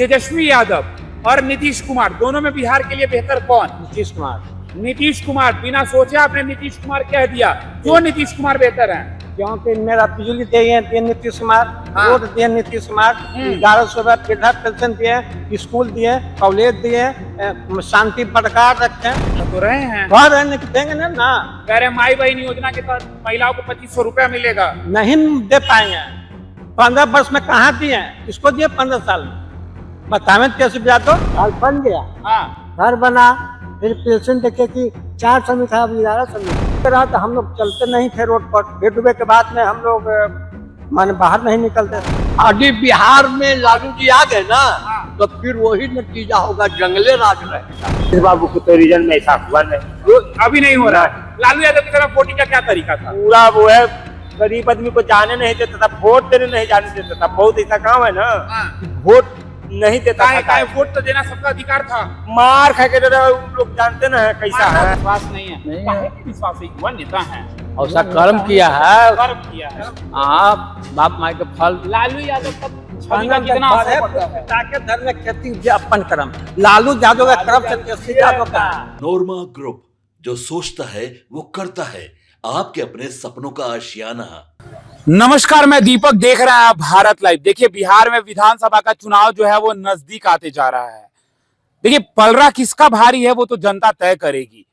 तेजस्वी यादव और नीतीश कुमार, दोनों में बिहार के लिए बेहतर कौन? नीतीश कुमार। नीतीश कुमार, बिना सोचे आपने नीतीश कुमार कह दिया। क्यों नीतीश कुमार बेहतर है? क्योंकि मेरा बिजली दिए नीतीश कुमार, हाँ। रोड दिए नीतीश कुमार, 1100 वृद्धा पेंशन दिए, स्कूल दिए, कॉलेज दिए, शांति बरकरार रखे। तो रहे हैं, कह रहे हैं कि देंगे ना। कह रहे माई बहन योजना के तहत महिलाओं को 2500 रुपया मिलेगा। नहीं दे पाएंगे। 15 वर्ष में कहाँ दिए? किसको दिए 15 साल में? बतावे तेजस्वी यादव। घर बन गया, हाँ, घर बना, फिर पेंशन देखे कि 400 में था, अब 1100 में रहा। तो हम लोग चलते नहीं थे रोड पर। फिर डूबे के बाद में हम लोग माने बाहर नहीं निकलते। अभी बिहार में लालू जी आ गए ना, तो फिर वही नतीजा होगा, जंगले राज रहेगा। बाबू को तो रीजन में ऐसा हुआ नहीं, अभी नहीं हो रहा है। लालू यादव की तरफ वोटिंग का क्या तरीका था? पूरा वो है, गरीब आदमी को जाने नहीं देता था, वोट देने नहीं जाने देता था। बहुत ऐसा काम है ना, वोट नहीं देता था। वोट तो देना सबका अधिकार था। मार खा के उन लोग जानते ना है कैसा है। विश्वास नहीं है, काहे की विश्वास है? युवा नेता है, ऐसा कर्म किया है, कर्म किया है। आप बाप माई के फल। लालू यादव का छवि का कितना असर पड़ता है? ताकि धर्म में खेती अपन कर्म। लालू यादव का कर्म से तेजस्वी यादव का। नोरमा ग्रुप, जो सोचता है वो करता है। आपके अपने सपनों का आशियाना। नमस्कार, मैं दीपक, देख रहे हैं आप भारत लाइव। देखिए, बिहार में विधानसभा का चुनाव जो है वो नजदीक आते जा रहा है। देखिए, पलड़ा किसका भारी है वो तो जनता तय करेगी।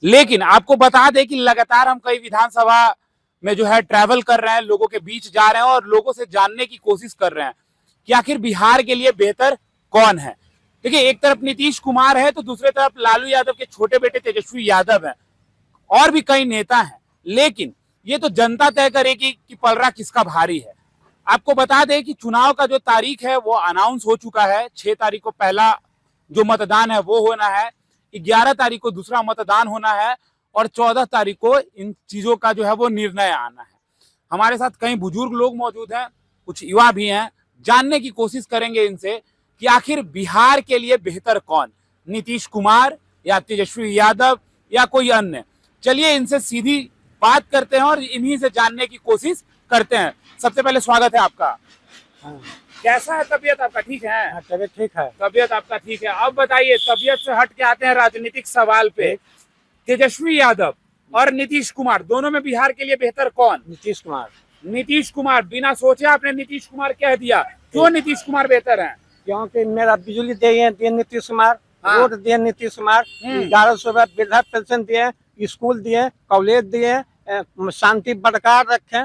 लेकिन आपको बता दें कि लगातार हम कई विधानसभा में जो है ट्रैवल कर रहे हैं, लोगों के बीच जा रहे हैं और लोगों से जानने की कोशिश कर रहे हैं कि आखिर बिहार के लिए बेहतर कौन है। देखिए, एक तरफ नीतीश कुमार है तो दूसरे तरफ लालू यादव के छोटे बेटे तेजस्वी यादव है, और भी कई नेता हैं। लेकिन ये तो जनता तय करेगी कि पलड़ा किसका भारी है। आपको बता दें कि चुनाव का जो तारीख है वो अनाउंस हो चुका है। 6 तारीख को पहला जो मतदान है वो होना है, 11 तारीख को दूसरा मतदान होना है और 14 तारीख को इन चीजों का जो है वो निर्णय आना है। हमारे साथ कई बुजुर्ग लोग मौजूद हैं, कुछ युवा भी हैं। जानने की कोशिश करेंगे इनसे कि आखिर बिहार के लिए बेहतर कौन, नीतीश कुमार या तेजस्वी यादव या कोई अन्य। चलिए इनसे सीधी बात करते हैं और इन्हीं से जानने की कोशिश करते हैं। सबसे पहले स्वागत है आपका। कैसा है तबीयत आपका? ठीक है, तबीयत ठीक है। तबीयत आपका ठीक है। अब बताइए, तबीयत से हट के आते हैं राजनीतिक सवाल पे। तेजस्वी यादव और नीतीश कुमार, दोनों में बिहार के लिए बेहतर कौन? नीतीश कुमार। नीतीश कुमार, बिना सोचे आपने नीतीश कुमार कह दिया। क्यों नीतीश कुमार बेहतर है? क्योंकि मेरा बिजली दिए नीतीश कुमार, हाँ। रोड दिए नीतीश कुमार, 1100 वृद्धा पेंशन दिए, स्कूल दिए, कॉलेज दिए, शांति बरकरार रखे।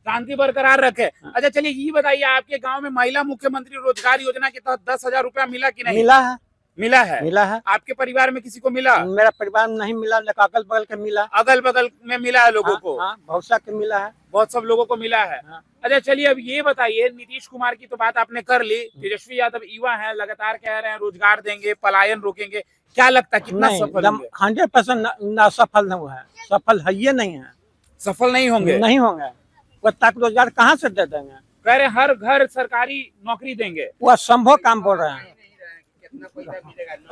शांति बरकरार रखे। अच्छा, चलिए ये बताइए, आपके गांव में महिला मुख्यमंत्री रोजगार योजना के तहत 10,000 रुपया मिला कि नहीं? मिला है। मिला है। मिला है। आपके परिवार में किसी को मिला? मेरा परिवार में नहीं मिला, लेकिन अगल बगल के मिला। अगल बगल में मिला है लोगों को? हाँ, बहुत सा के मिला है। बहुत सब लोगों को मिला है। हाँ। अच्छा, चलिए अब ये बताइए, नीतीश कुमार की तो बात आपने कर ली, तेजस्वी यादव युवा है, लगातार कह रहे हैं रोजगार देंगे, पलायन रोकेंगे। क्या लगता है कितना सफल होंगे? 100% न सफल नहीं हुआ है, सफल है ये नहीं है। सफल नहीं होंगे? नहीं होंगे। वो तक रोजगार कहाँ से दे देंगे? कह रहे हर घर सरकारी नौकरी देंगे। वो असंभव काम बोल रहे हैं।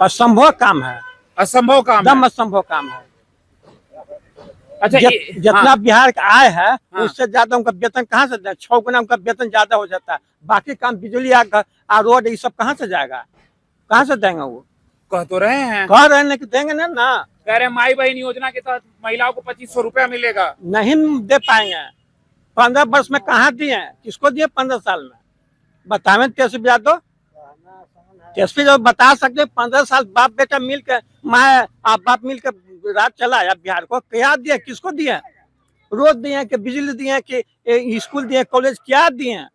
असंभव काम है, असंभव काम एकदम है। असंभव काम है। अच्छा, जितना हाँ, बिहार का आय है हाँ। उससे ज्यादा उनका वेतन कहाँ से जाए? 6 गुना उनका वेतन ज्यादा हो जाता है। बाकी काम बिजली आ रोड ये सब कहाँ से जाएगा? कहाँ से देंगे? वो कह तो रहे हैं, कह रहे हैं कि देंगे ना। कह रहे माई बहन योजना के तहत महिलाओं को 2500 रुपया मिलेगा। नहीं दे पाएंगे। 15 वर्ष में कहाँ दिए? किसको दिए 15 साल में? बतावे तेजस्वी यादव। तेजस्वी यादव बता सकते 15 साल बाप बेटा मिल के, माँ बाप मिल के राज चलाया बिहार को। क्या दिए? किसको दिए? रोड दिए कि बिजली दिए कि स्कूल दिए, कॉलेज क्या दिए?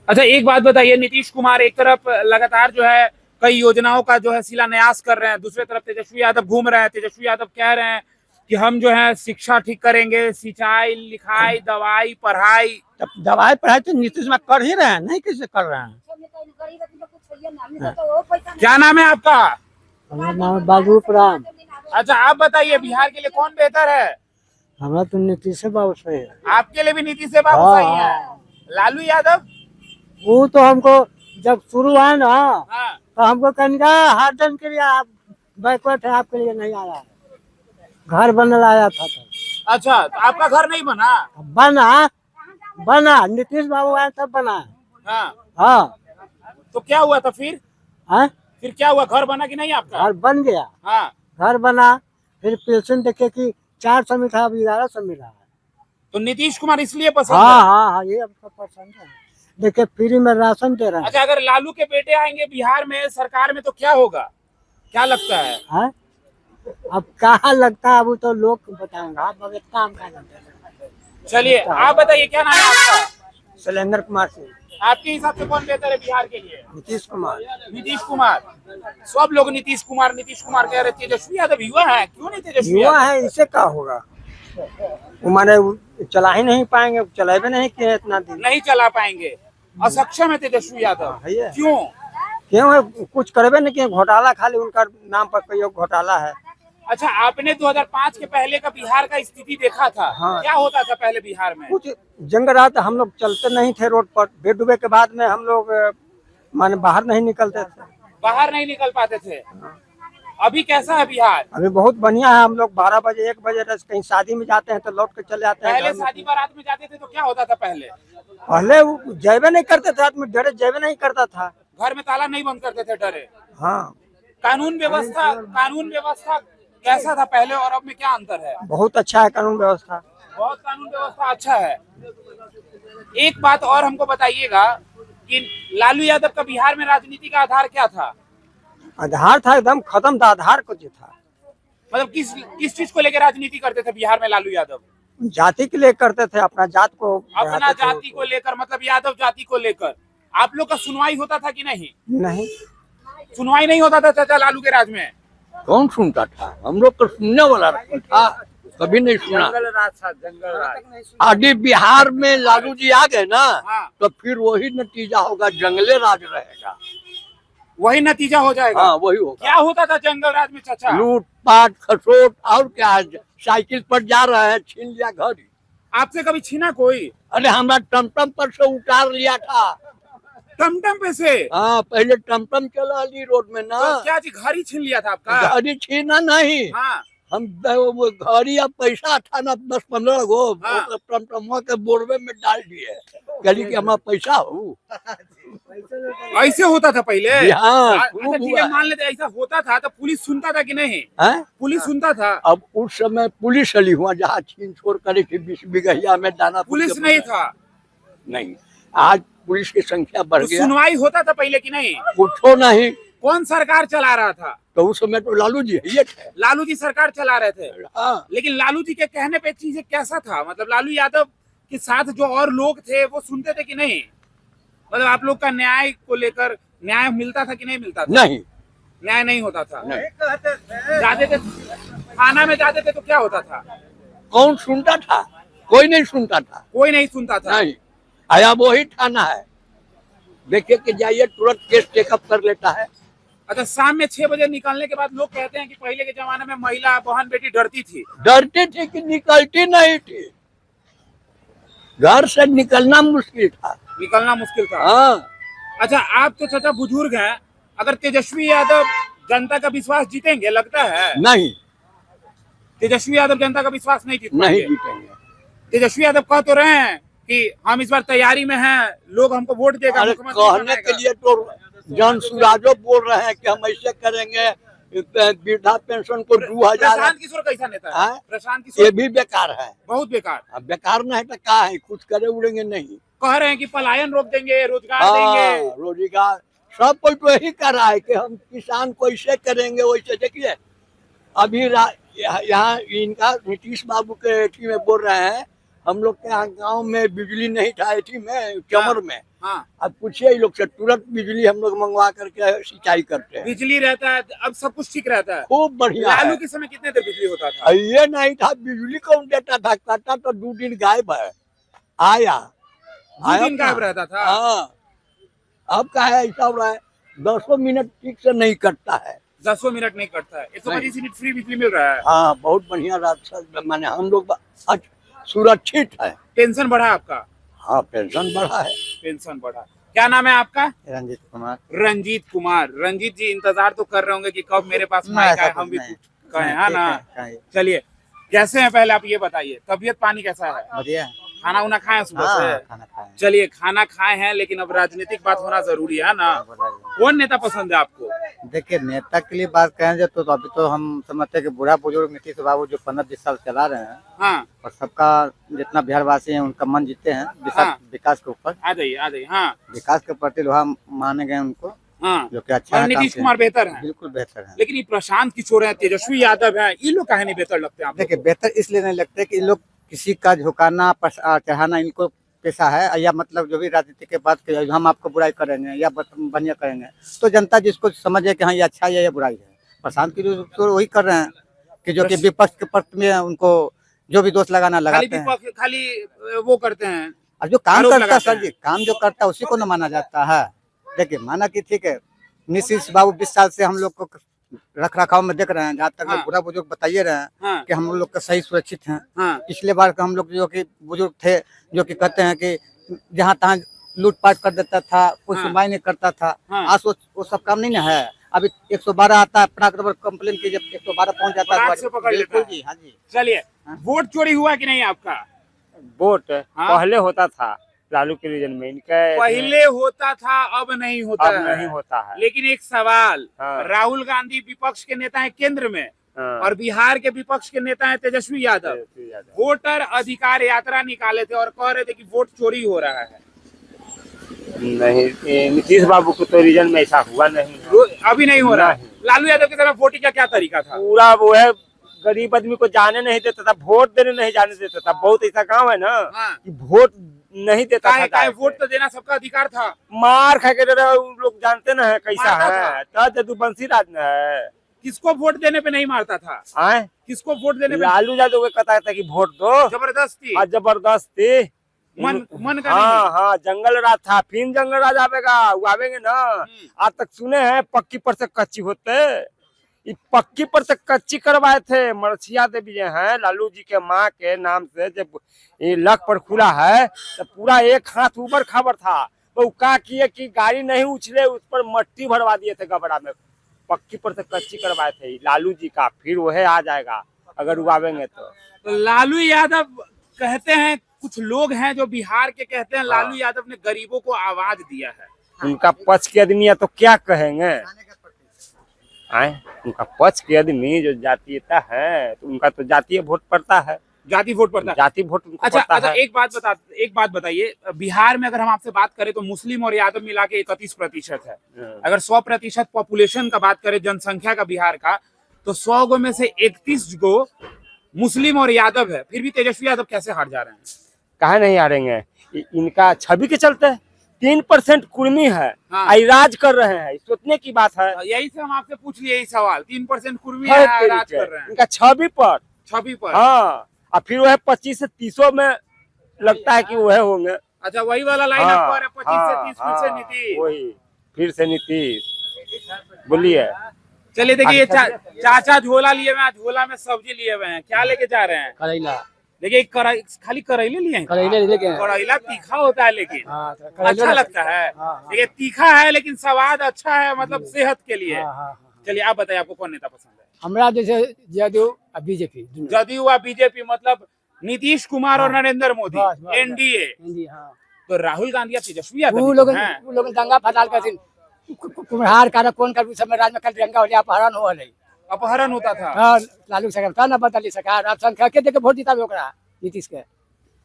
अच्छा, एक बात बताइए, नीतीश कुमार एक तरफ लगातार जो है कई योजनाओं का जो है शिलान्यास कर रहे हैं, दूसरे तरफ तेजस्वी यादव घूम रहे हैं। तेजस्वी यादव कह रहे हैं कि हम जो है शिक्षा ठीक करेंगे, सिंचाई, लिखाई, दवाई, पढ़ाई। दवाई पढ़ाई तो नीतीश कुमार कर ही रहे हैं, नहीं किसी कर रहे हैं। क्या नाम है आपका? हमारा नाम बाबूप राम। अच्छा, आप बताइए, बिहार के लिए कौन बेहतर है? हमारा तो नीतीश बाबू से है। आपके लिए भी नीतीश से बाबू सही है। लालू यादव? वो तो हमको जब शुरू आया ना, हाँ। तो हमको कहेंगे हार्डन के लिए आप बैकवर्ड है, आपके लिए नहीं आया। घर बनल आया था तो। अच्छा, तो आपका घर नहीं बना? बना नीतीश बाबू आया तब बना। हाँ हाँ तो क्या हुआ था फिर हैं? फिर क्या हुआ, घर बना कि नहीं आपका? घर बन गया, हाँ घर बना, फिर पेंशन देखे कि 400 में था, अब 1100 मिल रहा है। तो नीतीश कुमार इसलिए पसंद हाँ है। हाँ हाँ, ये आपका पसंद है। देखिए फ्री में राशन दे रहे हैं। अच्छा, अगर लालू के बेटे आएंगे बिहार में सरकार में तो क्या होगा, क्या लगता है? हैं? अब कहाँ लगता है, अब वो तो लोग बताएंगे। आप अब इतना हम क्या जानते हैं। चलिए आप बताइए, क्या नाम है आपका? शैलेंद्र कुमार सिंह। आपके हिसाब से कौन बेहतर है बिहार के लिए? नीतीश कुमार। नीतीश कुमार। सब लोग नीतीश कुमार कह रहे। तेजस्वी यादव युवा है, क्यों नहीं तेजस्वी युवा यादव? है, इससे क्या होगा? वो माने चला ही नहीं पाएंगे, चलाए नहीं किए इतना दिन। नहीं चला पाएंगे, असक्षम है तेजस्वी यादव। है ये। क्यों? क्यों है? कुछ करबे नहीं किए, घोटाला खाली उनका नाम पर कोई घोटाला है। अच्छा, आपने 2005 के पहले का बिहार का स्थिति देखा था? हाँ। क्या होता था पहले बिहार में? कुछ जंग रहा था, हम लोग चलते नहीं थे रोड पर। बेडूबे के बाद में हम लोग माने बाहर नहीं निकलते थे। बाहर नहीं निकल पाते थे। अभी कैसा है बिहार? अभी बहुत बढ़िया है। हम लोग 12 बजे 1 बजे कहीं शादी में जाते हैं तो लौट के चले आते हैं पहले घर में। शादी बारात में जाते थे तो क्या होता था पहले? पहले वो जेबे नहीं करते थे, आदमी डरे जेबे नहीं करता था। घर में ताला नहीं बंद करते थे डरे। हाँ, कानून व्यवस्था कैसा था पहले और अब में क्या अंतर है? बहुत अच्छा है कानून व्यवस्था। बहुत कानून व्यवस्था अच्छा है। एक बात और हमको बताइएगा कि लालू यादव का बिहार में राजनीति का आधार क्या था? आधार था एकदम खत्म था, आधार कुछ था। मतलब किस चीज को लेकर राजनीति करते थे बिहार में लालू यादव? जाति के लिए करते थे, अपना जात को अपना बढ़ाते थे। जाति को लेकर, मतलब यादव जाति को लेकर। आप लोग का सुनवाई होता था कि नहीं? नहीं, सुनवाई नहीं होता था चाचा लालू के राज में? कौन सुनता था? हम लोग तो सुनने वाला था, कभी नहीं सुना। जंगल राज था, जंगल राज। आदि बिहार में लालू जी आ गए ना, हाँ। तो फिर वही नतीजा होगा, जंगले राज रहेगा। वही नतीजा हो जाएगा। हाँ, वही होगा। क्या होता था जंगल राज में चाचा? लूटपाट खसोट और क्या है? साइकिल पर जा रहे हैं, छीन लिया घर ही। आपसे कभी छीना कोई? अरे हमारा टमटम पर से उतार लिया था। टमटम पे से? हाँ, पहले टमटम चला ली रोड में ना। तो क्या जी घर ही छीन लिया था आपका? गाड़ी छीना नहीं, हाँ। हम वो घड़ी या पैसा था ना 10-15 गो, हाँ। वो टमटम के बोरवे में डाल दिए, कहली कि हमारा पैसा हो। ऐसे होता था पहले? हाँ, अच्छा खूब ठीक हुआ है, है। मान लेते ऐसा होता था तो पुलिस सुनता था कि नहीं? हैं? पुलिस सुनता था? अब उस समय पुलिस चली हुआ जहाँ छीन छोड़ करे थी 20 बीघा में दाना। पुलिस नहीं था? नहीं, आज पुलिस की संख्या बढ़ तो गया। सुनवाई होता था पहले कि नहीं? कुछो नहीं, कौन सरकार चला रहा था? तो उस समय तो लालू जी ये थे। लालू जी सरकार चला रहे थे। हाँ, लेकिन लालू जी के कहने पे चीजें कैसा था? मतलब लालू यादव के साथ जो और लोग थे वो सुनते थे कि नहीं? मतलब आप लोग का न्याय को लेकर न्याय मिलता था कि नहीं मिलता था? नहीं, न्याय नहीं होता था। नहीं। जाते थे थाना में, जाते थे तो क्या होता था? कौन सुनता था? कोई नहीं सुनता था। कोई नहीं सुनता था। नहीं, आया वही थाना है, देखिए कि जाइए तुरंत केस टेकअप कर लेता है। अच्छा, शाम में 6 बजे निकलने के बाद लोग कहते हैं कि पहले के जमाने में महिला बहन बेटी डरती थी। डरती थी कि निकलती नहीं थी, घर से निकलना मुश्किल था। निकलना मुश्किल था। हाँ, अच्छा, आप तो चाचा बुजुर्ग हैं, अगर तेजस्वी यादव जनता का विश्वास जीतेंगे लगता है? नहीं, तेजस्वी यादव जनता का विश्वास नहीं जीत नहीं पाएंगे। जीतेंगे। तेजस्वी यादव कह तो रहे हैं कि हम इस बार तैयारी में हैं, लोग हमको वोट देगा, अरे मुख्यमंत्री कहने बनाएगा। के लिए तो जन सुराजो बोल रहे हैं कि हम ऐसे करेंगे, वृद्धा पेंशन को 2000। प्रशांत किशोर कैसा नेता है? हाँ? प्रशांत ये किशोर भी बेकार है। बहुत बेकार। अब बेकार नहीं तो क्या है, कुछ करे उड़ेंगे नहीं। कह रहे हैं कि पलायन रोक देंगे, रोजगार हाँ, देंगे। रोजगार सब कोई तो यही कर रहा है कि हम किसान को ऐसे करेंगे वैसे। देखिए अभी यहाँ इनका नीतीश बाबू के एथी में बोल रहे हैं, हम लोग के यहाँ गाँव में बिजली नहीं था, एथी में चमर में। हाँ, अब पूछिए लोग से, तुरंत बिजली हम लोग मंगवा करके सिंचाई करते हैं। बिजली रहता है, अब सब कुछ ठीक रहता है। खूब बढ़िया लालू है। के समय कितने देर बिजली होता था? ये नहीं था, बिजली कौन देता था? कहता तो 2 दिन गायब है, आया 2 दिन अपना। गायब रहता था। हाँ, अब क्या है, ऐसा हो रहा है 10 मिनट ठीक से नहीं कटता है। 10 मिनट नहीं कटता है। 125 यूनिट फ्री बिजली मिल रहा है। हाँ, बहुत बढ़िया रास्ता, माने हम लोग आज सुरक्षित है। पेंशन बढ़ा आपका? हाँ, पेंशन बढ़ा है। पेंशन बढ़ा। क्या नाम है आपका? रंजीत कुमार। रंजीत कुमार। रंजीत जी इंतजार तो कर रहे होंगे कि कब मेरे पास माइक आए, हम भी कुछ कहें, है ना? चलिए, कैसे हैं पहले आप ये बताइए, तबीयत पानी कैसा है? बढ़िया। खाना उना खाए सुबह हाँ, से? खाना खाए। चलिए, खाना खाए हैं, लेकिन अब राजनीतिक बात होना जरूरी है ना। कौन नेता पसंद है आपको? देखिए, नेता के लिए बात कहें तो अभी तो हम समझते हैं कि बूढ़ा बुजुर्ग नीतीश बाबू जो 15-20 साल चला रहे हैं हाँ, और सबका जितना बिहारवासी है उनका मन जीते हैं हाँ। विकास के ऊपर, आ जाइए। हाँ विकास के प्रति लोहा माने गए उनको, हाँ, जो कि अच्छा और है, काम नीतीश किए कुमार हैं। बेहतर है। बिल्कुल बेहतर है। लेकिन ये प्रशांत किशोर है, तेजस्वी यादव है, ये लोग काहे नहीं बेहतर लगते हैं आपको? देखिए, बेहतर इसलिए नहीं लगते कि इन लोग किसी का झुकाना चढ़ाना इनको पेशा है, या मतलब जो भी राजनीति के बात के हम आपको बुराई करेंगे या बढ़िया करेंगे, तो जनता जिसको समझे कि हाँ ये अच्छा है या ये बुराई है। प्रशांत किशोर वही कर रहे हैं कि जो कि विपक्ष के पक्ष में उनको जो भी दोष लगाना लगाते हैं, खाली वो करते हैं। और जो काम आरोप करता है लगाते सर हैं। जी, काम जो करता है उसी को न माना जाता है। देखिए, माना कि ठीक है, नीतीश बाबू 20 साल से हम लोग को रख रखाव में देख रहे हैं, जहाँ तक हाँ। बूढ़ा बुजुर्ग बताइए रहे हैं हाँ, कि हम लोग का सही सुरक्षित हैं। हाँ, पिछले बार का हम लोग जो कि बुजुर्ग थे, जो कि कहते हैं कि जहाँ तहाँ लूटपाट कर देता था, कोई हाँ। सुनवाई नहीं करता था। हाँ। आज वो सब काम नहीं ना है। अभी 112 आता है, अपना कंप्लेन कीजिए, 112 पहुंच जाता है। फटाक से पकड़ लेता बिल्कुल है। जी, हाँ जी। चलिए, वोट चोरी हुआ कि नहीं आपका? वोट हाँ? पहले होता था लालू के रीजन में, इनका पहले होता था, अब नहीं होता अब है। नहीं होता है। लेकिन एक सवाल, हाँ। राहुल गांधी विपक्ष के नेता है केंद्र में, हाँ। और बिहार के विपक्ष के नेता है तेजस्वी यादव। वोटर अधिकार यात्रा निकाले थे और कह रहे थे कि वोट चोरी हो रहा है। नहीं, ये नीतीश बाबू को तो रीजन में ऐसा हुआ नहीं है। अभी नहीं हो रहा है। नहीं। लालू यादव के समय वोटिंग का क्या तरीका था? पूरा वो है, गरीब आदमी को जाने नहीं देता था, वोट देने नहीं जाने देता था। बहुत ऐसा काम है ना हाँ। कि वोट नहीं देता था। काहे वोट तो देना सबका अधिकार था। मार खा के लोग जानते ना है कैसा मारता है। जदुवंशी राज न है। किसको वोट देने पे नहीं मारता था? आए? किसको वोट देने पे? लालू यादव को कहता था कि वोट दो, जबरदस्ती, और जबरदस्ती मन का हाँ नहीं। हाँ, जंगल राज था, फिर जंगल राज आवेगा, वो आवेंगे ना। आज तक सुने हैं पक्की पर से कच्ची होते, ये पक्की पर से कच्ची करवाए थे। मरसिया देवी जो है लालू जी के माँ के नाम से, जब ये लक पर खुला है तो पूरा एक हाथ ऊपर खबर था। वो क्या किए कि गाड़ी नहीं उछले, उस पर मट्टी भरवा दिए थे गबड़ा में। पक्की पर से कच्ची करवाए थे लालू जी का, फिर वह आ जाएगा अगर वो आवेंगे तो। लालू यादव कहते हैं, कुछ लोग हैं जो बिहार के कहते हैं लालू यादव ने गरीबों को आवाज दिया है। उनका पक्ष के आदमी है तो क्या कहेंगे? आए? उनका पक्ष के आदमी जो जातीयता है, तो उनका तो जातीय वोट पड़ता है, जाति वोट पड़ता है। जाति वोट उनको अच्छा पड़ता अच्छा, है। एक बात बताइए, बिहार में अगर हम आपसे बात करें तो मुस्लिम और यादव मिला के 31% है। अगर 100% पॉपुलेशन का बात करें, जनसंख्या का बिहार का, तो 100 गो में से 31 गो मुस्लिम और यादव है। फिर भी तेजस्वी यादव कैसे हार जा रहे हैं? काहे नहीं हारेंगे? इनका छवि के चलते 3% कुर्मी है, हाँ। आई राज कर रहे हैं, सोचने की बात है। यही से हम आपसे पूछ लिए, यही सवाल, 3% कुर्मी है है, राज कर रहे हैं इनका छवि पर। छवि पर। हाँ, और फिर वह 25 से 30 में लगता है कि वह होंगे। अच्छा, वही वाला लाइन हाँ, आप कह रहे हैं, 25 से 30 फिर से हाँ, नीतीश। वही फिर से नीतीश। बोलिए। चलिए देखिए, चाचा झोला लिए हुए हैं, झोला में सब्जी लिए हुए हैं, क्या लेके जा रहे हैं? करेला। देखिए, खाली करेले लिए हैं। करेले लेके आए। करेला तीखा होता है, लेकिन हाँ, तो करेले अच्छा लगता है। देखिए, तीखा है लेकिन स्वाद अच्छा है, मतलब सेहत के लिए। चलिए, आप बताइए, आपको कौन नेता पसंद है? हमरा जैसे जदयू और बीजेपी जदयू व बीजेपी, मतलब नीतीश कुमार और नरेंद्र मोदी, बस, बस, एनडीए। हाँ। तो राहुल गांधी या तेजस्वी वो यादव लोग हैं। दंगा फसाद कर कुम्हार कारक कौन कर समय राज में कल दंगा हो जाए, अपहरण हो रही। अपहरण होता था। हाँ, लालू सरकार ना बदली सरकार, अब संख्या के देके वोट देता है ओकरा नीतीश के।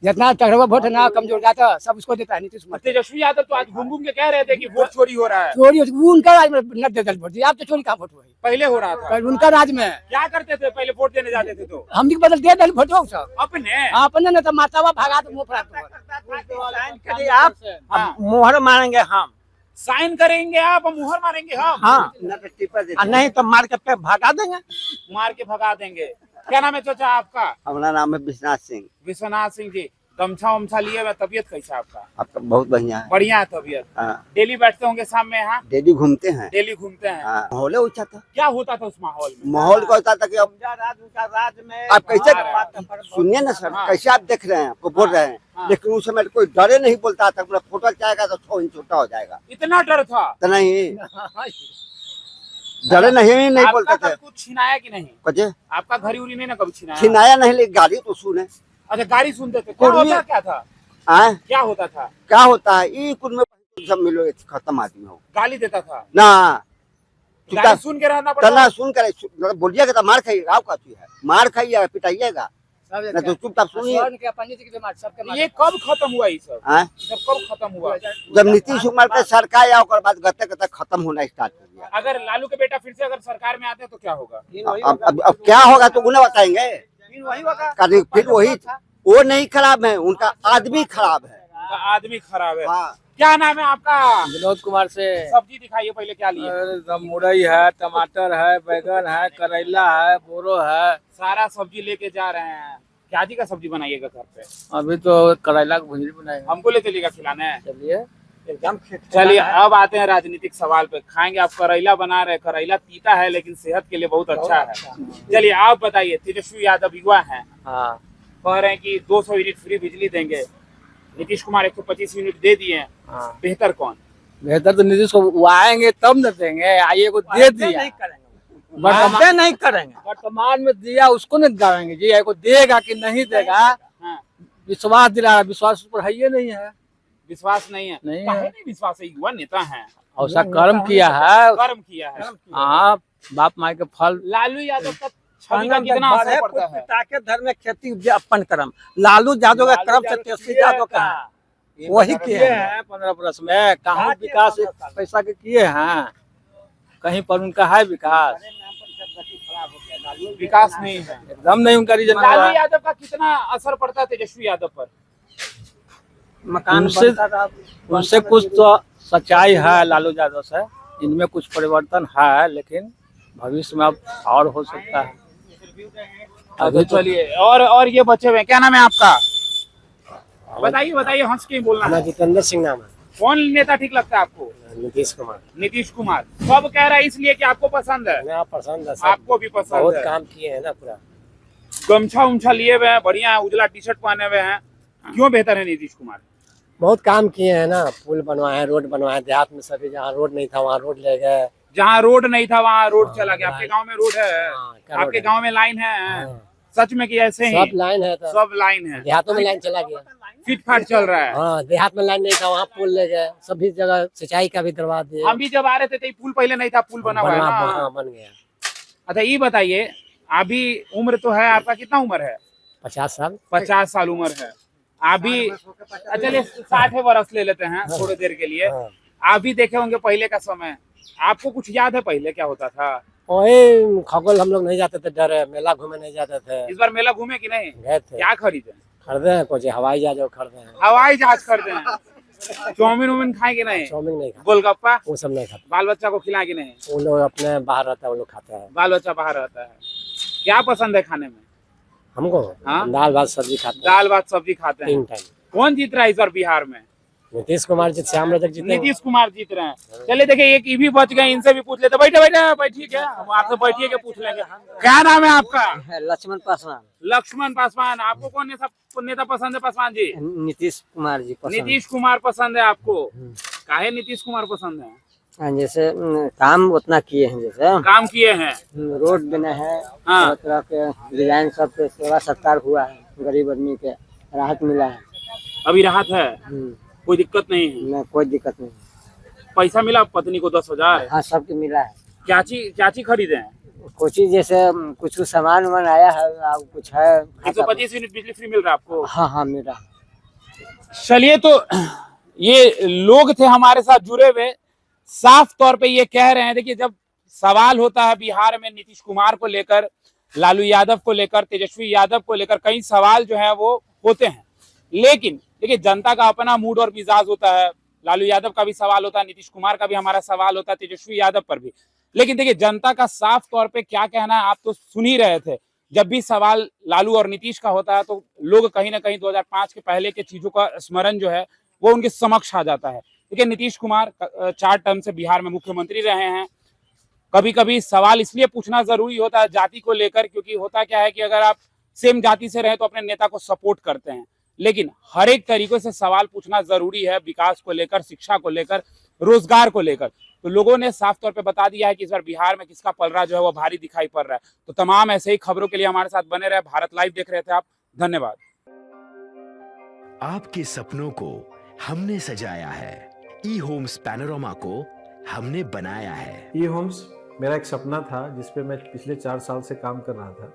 जितना तगड़ा वोट है ना, कमजोर जाता सब उसको देता है नीतीश कुमार। तेजस्वी यादव तो आज घूम घूम के कह रहे थे कि वोट चोरी हो रहा है। चोरी वो उनका राज में न दे दल वोट दिया, आप तो चोरी कहाँ वोट हुई पहले हो रहा था। उनका राज में। क्या करते थे पहले वोट देने जाते थे तो? हम बदल दे दल वोट हो सब अपने। अपने न तो मातावा भगा तो मुंह प्राप्त आप हाँ। मोहर मारेंगे हम। साइन करेंगे आप और मुहर मारेंगे हम। हाँ, और नहीं तो मार के पे भगा देंगे। मार के भगा देंगे। क्या नाम है चाचा आपका? हमारा नाम है विश्वनाथ सिंह। विश्वनाथ सिंह जी, गमछा उमछा लिए हुए, तबीयत कैसा आपका? आपका बहुत बढ़िया है। बढ़िया है तबीयत। हाँ, डेली बैठते होंगे शाम में यहाँ? डेली घूमते हैं। डेली घूमते हैं। हाँ, माहौल अच्छा था। क्या होता था उस माहौल में? माहौल का होता था कि अब राज में आप कैसे हाँ। सुनिए ना सर, हाँ। कैसे आप देख रहे हैं, आपको बोल रहे हैं, हाँ। लेकिन उस समय कोई डरे नहीं बोलता था। पूरा फोटो चाहेगा तो 6 इंच छोटा हो जाएगा, इतना डर था? तो नहीं डरे नहीं आपका बोलते थे। कभी कुछ छिनाया कि नहीं? कहे आपका घड़ी उड़ी नहीं ना कभी छिनाया? छिनाया नहीं, लेकिन गाली तो सुने। अच्छा गाड़ी सुनते थे, क्या कुर्मी- होता क्या था, हाँ क्या होता था? क्या होता है ये कुल में सब मिलो खत्म आदमी हो गाली देता था, ना गाली चुपचाप सुन के रहना पड़ता तना था? सुन कर मतलब बोलिएगा तो मार खाइएगा, आप कहती है मार खाइएगा पिटाइएगा, ना तो चुपचाप सुनिए। ये कब खत्म हुआ ये सब? हाँ? ये सब कब खत्म हुआ? जब नीतीश कुमार के सरकार आया और बाद गते गते खत्म होना स्टार्ट हो गया। अगर लालू के बेटा फिर से अगर सरकार में आते हैं तो क्या होगा? अब क्या होगा तो उन्हें बताएंगे, फिर वही वो नहीं खराब है, उनका आदमी खराब है। उनका आदमी खराब है। हाँ क्या नाम है आपका? विनोद कुमार से। सब्जी दिखाइए पहले, क्या लिए? मुरई है, टमाटर है, बैगन है, करेला है, बोरो है। सारा सब्जी लेके जा रहे हैं। क्या जी का सब्जी बनाइएगा घर पे? अभी तो करेला की भुजिया बनाएंगे। हमको ले चलिएगा खिलाने। चलिए एकदम। चलिए अब आते हैं राजनीतिक सवाल पे। खाएंगे आप करेला बना रहे, करेला तीता है लेकिन सेहत के लिए बहुत अच्छा है। चलिए आप बताइए, तेजस्वी यादव युवा हैं, हाँ कह रहे हैं कि 200 यूनिट फ्री बिजली देंगे, नीतीश कुमार 125 यूनिट दे दिए हैं, हाँ बेहतर कौन? बेहतर तो नीतीश को वो आएंगे तब न देंगे, आइए को दे दिया वर्तमान नहीं करेंगे, वर्तमान में दिया उसको नहीं करेंगे जी, को देगा कि नहीं देगा हाँ, विश्वास दिला, विश्वास पर है ये नहीं है, विश्वास नहीं है। नहीं काहे है। नहीं विश्वास है? युवा नेता है, ऐसा कर्म किया है। कर्म किया है। हाँ बाप माई के फल। लालू यादव का छवि का कितना असर पड़ता है? पिता के धर्म में खेती अपन कर्म, लालू यादव का कर्म से तेजस्वी यादव का वही किए हैं 15 वर्ष में। कहाँ विकास पैसा के किए हैं, कहीं पर उनका है विकास? विकास नहीं है, एकदम नहीं उनका रीजन। लालू यादव का कितना असर पड़ता है तेजस्वी यादव पर? मकान उनसे कुछ तो सच्चाई है लालू यादव से, इनमें कुछ परिवर्तन है, लेकिन भविष्य में अब और हो सकता है। अभी चलिए और ये बचे हुए हैं। क्या नाम है आपका? बताइए बताइए, हंस के ही बोलना है। जितेंद्र सिंह नाम है। कौन नेता ठीक लगता है आपको? नीतीश कुमार। नीतीश कुमार। सब कह रहा है इसलिए कि आपको पसंद है? पसंद है, आपको भी पसंद है। काम किए हैं ना पूरा। गमछा उमछा लिए हुए हैं, बढ़िया उजला टी शर्ट पहने हुए हैं, क्यों बेहतर है नीतीश कुमार? बहुत काम किए हैं ना, पुल बनवाए हैं, रोड बनवाए, देहात में सभी जहाँ रोड नहीं था वहाँ रोड ले गए। जहाँ रोड नहीं था वहाँ रोड चला गया। आपके गांव में रोड है? आपके गांव में लाइन है? सच में कि ऐसे ही सब लाइन है, तो सब लाइन है? देहातों में लाइन चला गया। फिट फाट चल रहा है। हाँ देहात में लाइन नहीं था वहाँ पुल ले गए, सभी जगह सिंचाई का भी करवा दिए। हम भी जब आ रहे थे तो ये पुल पहले नहीं था, पुल बना हुआ है ना? बन गया। अच्छा ये बताइए, अभी उम्र तो है आपका, कितना उम्र है? 50 साल। 50 साल उम्र है अभी। चलिए 60 वर्ष ले लेते हैं थोड़ी देर के लिए। आप भी देखे होंगे पहले का समय, आपको कुछ याद है पहले क्या होता था? वही खगोल हम लोग नहीं जाते थे, डरे, मेला घूमे नहीं जाते थे। इस बार मेला घूमे कि नहीं? गए थे। क्या खरीदे? खरीदे हैं कुछ, हवाई जहाज खरीदे हैं। हवाई जहाज खरीदे हैं। चाउमीन उमीन खाए कि नहीं? चाउमीन नहीं खाते, गोलगप्पा वो सब नहीं खाते। बाल बच्चा को खिलाए कि नहीं? वो लोग अपने बाहर रहता है, वो लोग खाते हैं। बाल बच्चा बाहर रहता है। क्या पसंद है खाने में? हमको हाँ? दाल भात सब्जी खाते हैं, दाल भात सब्जी खाते हैं। 3 टाइम। कौन जीत रहा है इस बार बिहार में? नीतीश कुमार जी, श्याम रजक जीते। नीतीश कुमार जीत रहे हैं। चलिए देखिए एक ईवी बच गए, इनसे भी पूछ लेते। बैठे बैठे बैठिए, क्या हम आपसे बैठिए के पूछ लेंगे। क्या नाम है आपका? लक्ष्मण पासवान। लक्ष्मण पासवान। आपको कौन नेता पसंद है पासवान जी? नीतीश कुमार जी पसंद। नीतीश कुमार पसंद है आपको? काहे नीतीश कुमार पसंद है? जैसे काम उतना किए हैं, जैसे काम किए हैं, रोड बने हैं, हाँ। तरह के डिजाइन सब पे सेवा सत्कार हुआ है, गरीब आदमी के राहत मिला है। अभी राहत है, कोई दिक्कत नहीं है? न कोई दिक्कत नहीं। पैसा मिला पत्नी को 10,000? हाँ सबके मिला है। क्या चीज खरीदे हैं? कुछ ही जैसे कुछ सामान वामान आया है, कुछ है। 125 यूनिट बिजली फ्री मिल रहा है आपको? हाँ हाँ मिल रहा है। चलिए तो ये लोग थे हमारे साथ जुड़े हुए, साफ तौर पे ये कह रहे हैं। देखिए जब सवाल होता है बिहार में नीतीश कुमार को लेकर, लालू यादव को लेकर, तेजस्वी यादव को लेकर, कई सवाल जो है वो होते हैं, लेकिन देखिए जनता का अपना मूड और मिजाज होता है। लालू यादव का भी सवाल होता है, नीतीश कुमार का भी हमारा सवाल होता है, तेजस्वी यादव पर भी। लेकिन देखिए जनता का साफ तौर पे क्या कहना है आप तो सुन ही रहे थे। जब भी सवाल लालू और नीतीश का होता है तो लोग कहीं ना कहीं 2005 के पहले के चीजों का स्मरण जो है वो उनके समक्ष आ जाता है। देखिए नीतीश कुमार 4 टर्म से बिहार में मुख्यमंत्री रहे हैं। कभी कभी सवाल इसलिए पूछना जरूरी होता है जाति को लेकर, क्योंकि होता क्या है कि अगर आप सेम जाति से रहे तो अपने नेता को सपोर्ट करते हैं, लेकिन हर एक तरीकों से सवाल पूछना जरूरी है, विकास को लेकर, शिक्षा को लेकर, रोजगार को लेकर। तो लोगों ने साफ तौर पे बता दिया है कि इस बार बिहार में किसका पलड़ा जो है वो भारी दिखाई पड़ रहा है। तो तमाम ऐसे ही खबरों के लिए हमारे साथ बने रहे। भारत लाइव देख रहे थे आप, धन्यवाद। आपके सपनों को हमने सजाया है, ई होम्स पैनोरमा को हमने बनाया है। ई होम्स मेरा एक सपना था जिस पे मैं पिछले 4 साल से काम कर रहा था।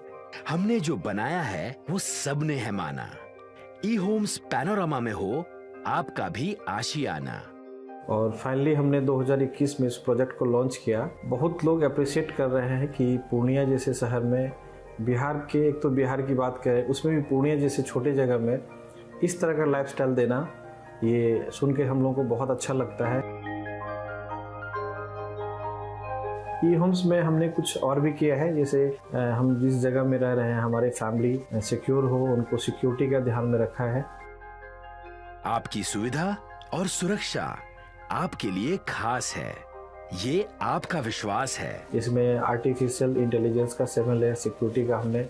हमने जो बनाया है वो सबने है माना। ई होम्स पैनोरमा में हो आपका भी आशियाना। और फाइनली हमने 2021 में इस प्रोजेक्ट को लॉन्च किया। बहुत लोग अप्रिशिएट कर रहे हैं कि पूर्णिया जैसे शहर में, बिहार के, एक तो बिहार की बात करें उसमें भी पूर्णिया जैसे छोटे जगह में इस तरह का लाइफस्टाइल देना, ये सुन के हम लोगों को बहुत अच्छा लगता है। ई होम्स में हमने कुछ और भी किया है, जैसे हम जिस जगह में रह रहे हैं हमारे फैमिली सिक्योर हो, उनको सिक्योरिटी का ध्यान में रखा है। आपकी सुविधा और सुरक्षा आपके लिए खास है, ये आपका विश्वास है। इसमें आर्टिफिशियल इंटेलिजेंस का 7 लेयर सिक्योरिटी का हमने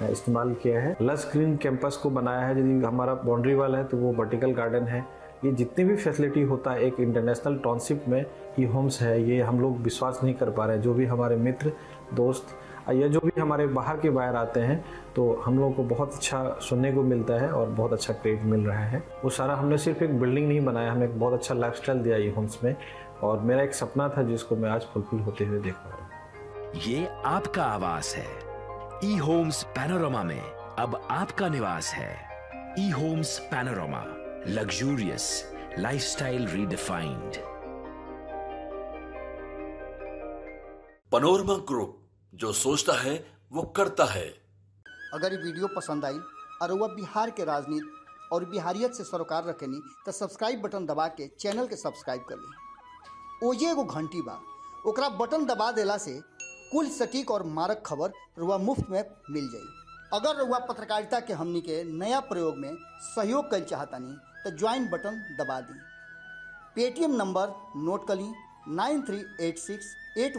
इस्तेमाल किया है। लस ग्रीन कैंपस को बनाया है। यदि हमारा बाउंड्री वाल है तो वो वर्टिकल गार्डन है। ये जितनी भी फैसिलिटी होता है एक इंटरनेशनल टाउनशिप में ई होम्स है, ये हम लोग विश्वास नहीं कर पा रहे हैं। जो भी हमारे मित्र दोस्त या जो भी हमारे बाहर के बाहर आते हैं तो हम लोगों को बहुत अच्छा सुनने को मिलता है और बहुत अच्छा क्रेडिट मिल रहा है। वो सारा हमने सिर्फ एक बिल्डिंग नहीं बनाया, हमें एक बहुत अच्छा लाइफस्टाइल दिया ई होम्स में, और मेरा एक सपना था जिसको मैं आज फुलफिल होते हुए देख पा रहा हूँ। ये आपका आवास है। ई होम्स पैनोरमा में अब आपका निवास है। E homes Panorama, luxurious lifestyle redefined. Panorama group, जो सोचता है वो करता है। अगर ये वीडियो पसंद आई और वह बिहार के राजनीति और बिहारियत से सरोकार रखेनी तो सब्सक्राइब बटन दबा के चैनल के सब्सक्राइब कर ली। ओजे एगो घंटी बा, ओकरा बटन दबा देला से कुल सटीक और मारक खबर रुआ मुफ्त में मिल जाई। अगर रुआ पत्रकारिता के हमनी के नया प्रयोग में सहयोग कर चाहतानी तो ज्वाइन बटन दबा दी। पेटीएम नंबर नोट कर ली 938681